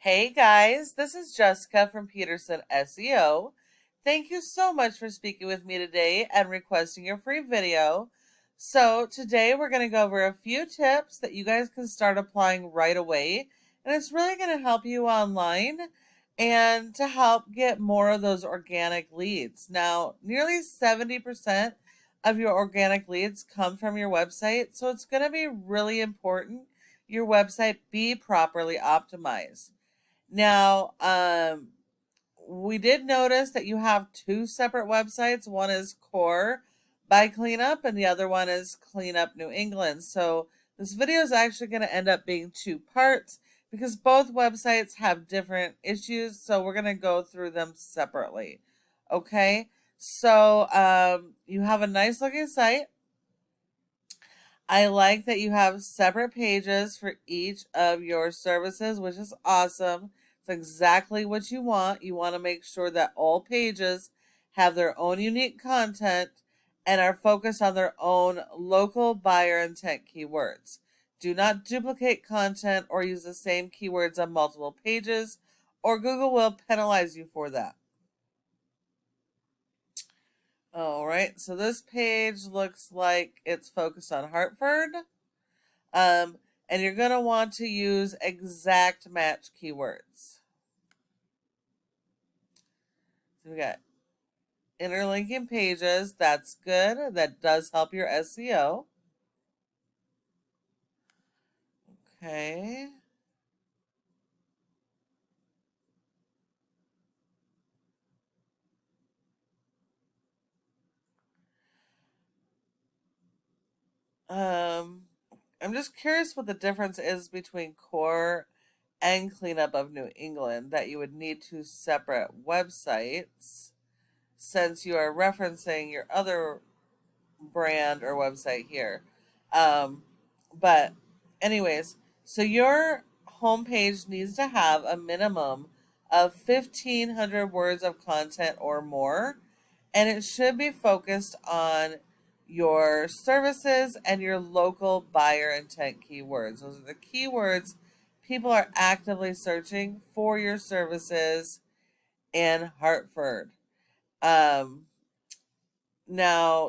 Hey guys, this is Jessica from Peterson SEO. Thank you so much for speaking with me today and requesting your free video. So today we're going to go over a few tips that you guys can start applying right away, and it's really going to help you online and to help get more of those organic leads. Now, nearly 70% of your organic leads come from your website, so it's going to be really important your website be properly optimized. Now, we did notice that you have two separate websites. One is Core by Cleanup, and the other one is Cleanup New England. So this video is actually going to end up being two parts because both websites have different issues. So we're going to go through them separately. Okay. So you have a nice looking site. I like that you have separate pages for each of your services, which is awesome. It's exactly what you want. You want to make sure that all pages have their own unique content and are focused on their own local buyer intent keywords. Do not duplicate content or use the same keywords on multiple pages, or Google will penalize you for that. All right, so this page looks like it's focused on Hartford. And you're going to want to use exact match keywords. So we got interlinking pages. That's good. That does help your SEO. Okay. I'm just curious what the difference is between Core and Cleanup of New England, that you would need two separate websites since you are referencing your other brand or website here. But anyways, so your homepage needs to have a minimum of 1,500 words of content or more, and it should be focused on your services and your local buyer intent keywords. Those are the keywords people are actively searching for your services in Hartford. Now,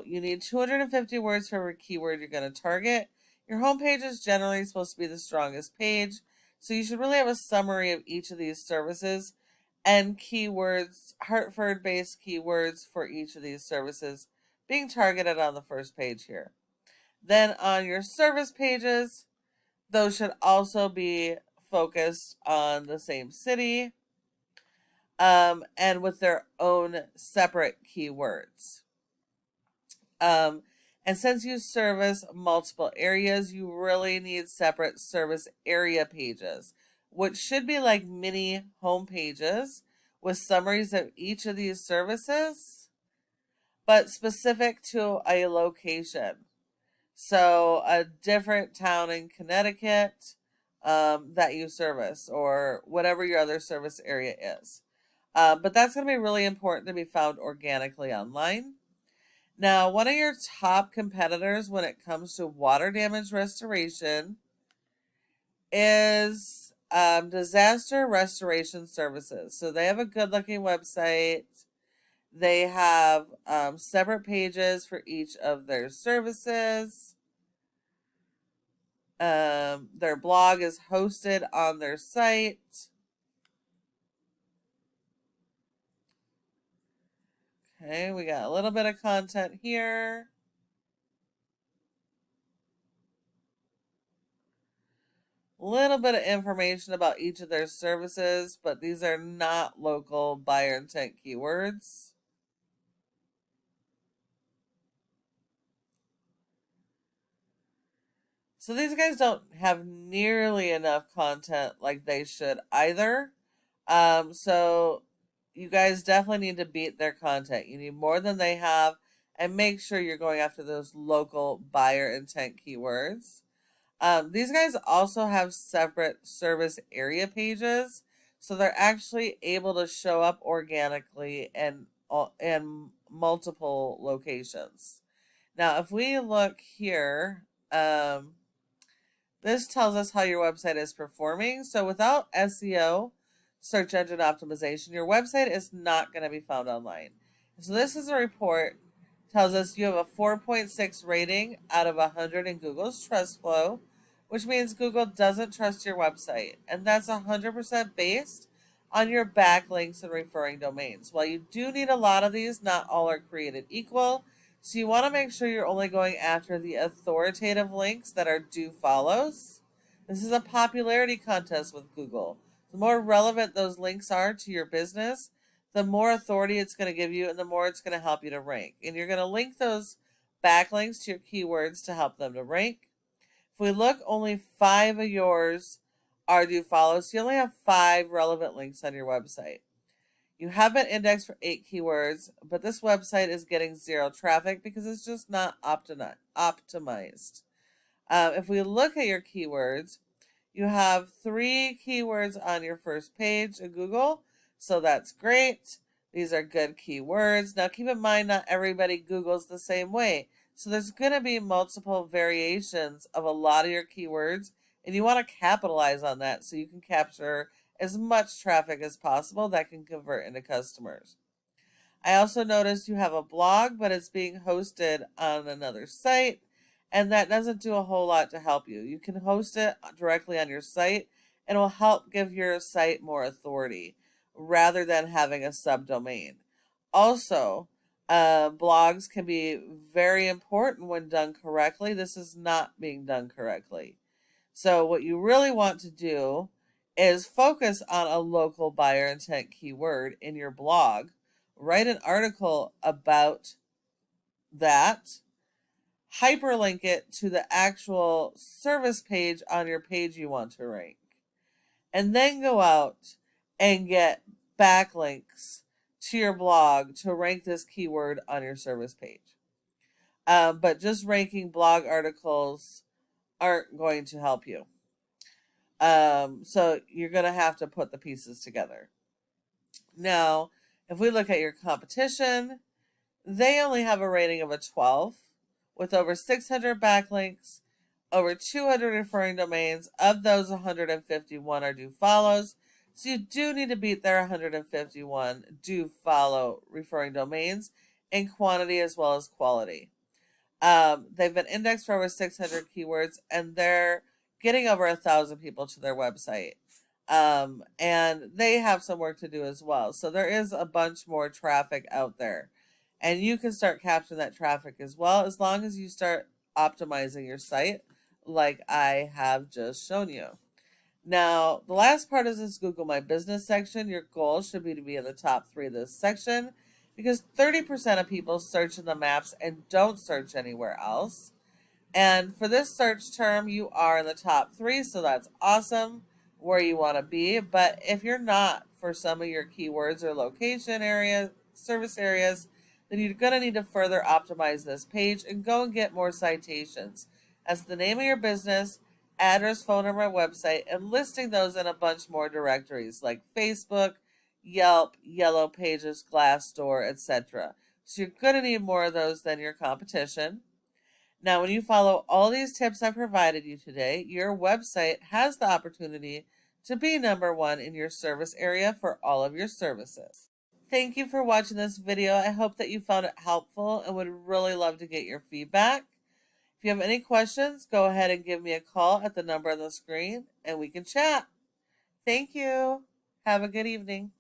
you need 250 words for every keyword you're going to target. Your homepage is generally supposed to be the strongest page, so you should really have a summary of each of these services and keywords, Hartford-based keywords for each of these services being targeted on the first page here. Then on your service pages, those should also be focused on the same city and with their own separate keywords. And since you service multiple areas, you really need separate service area pages, which should be like mini home pages with summaries of each of these services, but specific to a location. So a different town in Connecticut that you service, or whatever your other service area is. But that's going to be really important to be found organically online. Now, one of your top competitors when it comes to water damage restoration is Disaster Restoration Services. So they have a good looking website. They have separate pages for each of their services. Their blog is hosted on their site. Okay, we got a little bit of content here. Little bit of information about each of their services, but these are not local buyer intent keywords. So these guys don't have nearly enough content like they should either. So you guys definitely need to beat their content. You need more than they have, and make sure you're going after those local buyer intent keywords. These guys also have separate service area pages, so they're actually able to show up organically and in multiple locations. Now, if we look here, this tells us how your website is performing. So without SEO, search engine optimization, your website is not going to be found online. So this is a report, tells us you have a 4.6 rating out of 100 in Google's trust flow, which means Google doesn't trust your website. And that's 100% based on your backlinks and referring domains. While you do need a lot of these, not all are created equal. So you want to make sure you're only going after the authoritative links that are do follows. This is a popularity contest with Google. The more relevant those links are to your business, the more authority it's going to give you and the more it's going to help you to rank. And you're going to link those backlinks to your keywords to help them to rank. If we look, only 5 of yours are do follows. So you only have 5 relevant links on your website. You have been indexed for 8 keywords, but this website is getting 0 traffic because it's just not optimized. If we look at your keywords, you have 3 keywords on your first page of Google, so that's great. These are good keywords. Now keep in mind, not everybody Googles the same way. So there's going to be multiple variations of a lot of your keywords, and you want to capitalize on that so you can capture as much traffic as possible that can convert into customers. I also noticed you have a blog, but it's being hosted on another site, and that doesn't do a whole lot to help you. You can host it directly on your site, and it will help give your site more authority rather than having a subdomain. Also, blogs can be very important when done correctly. This is not being done correctly. So what you really want to do is focus on a local buyer intent keyword in your blog. Write an article about that. Hyperlink it to the actual service page on your page you want to rank. And then go out and get backlinks to your blog to rank this keyword on your service page. But just ranking blog articles aren't going to help you. So you're going to have to put the pieces together. Now, if we look at your competition, they only have a rating of a 12 with over 600 backlinks, over 200 referring domains. Of those, 151 are do follows. So you do need to beat their 151 do follow referring domains in quantity as well as quality. They've been indexed for over 600 keywords, and they're getting over 1,000 people to their website. And they have some work to do as well. So there is a bunch more traffic out there. And you can start capturing that traffic as well, as long as you start optimizing your site like I have just shown you. Now, the last part is this Google My Business section. Your goal should be to be in the top 3 of this section, because 30% of people search in the maps and don't search anywhere else. And for this search term, you are in the top 3, so that's awesome, where you want to be. But if you're not for some of your keywords or location areas, service areas, then you're going to need to further optimize this page and go and get more citations as the name of your business, address, phone number, website, and listing those in a bunch more directories like Facebook, Yelp, Yellow Pages, Glassdoor, etc. So you're going to need more of those than your competition. Now, when you follow all these tips I provided you today, your website has the opportunity to be number 1 in your service area for all of your services. Thank you for watching this video. I hope that you found it helpful and would really love to get your feedback. If you have any questions, go ahead and give me a call at the number on the screen and we can chat. Thank you. Have a good evening.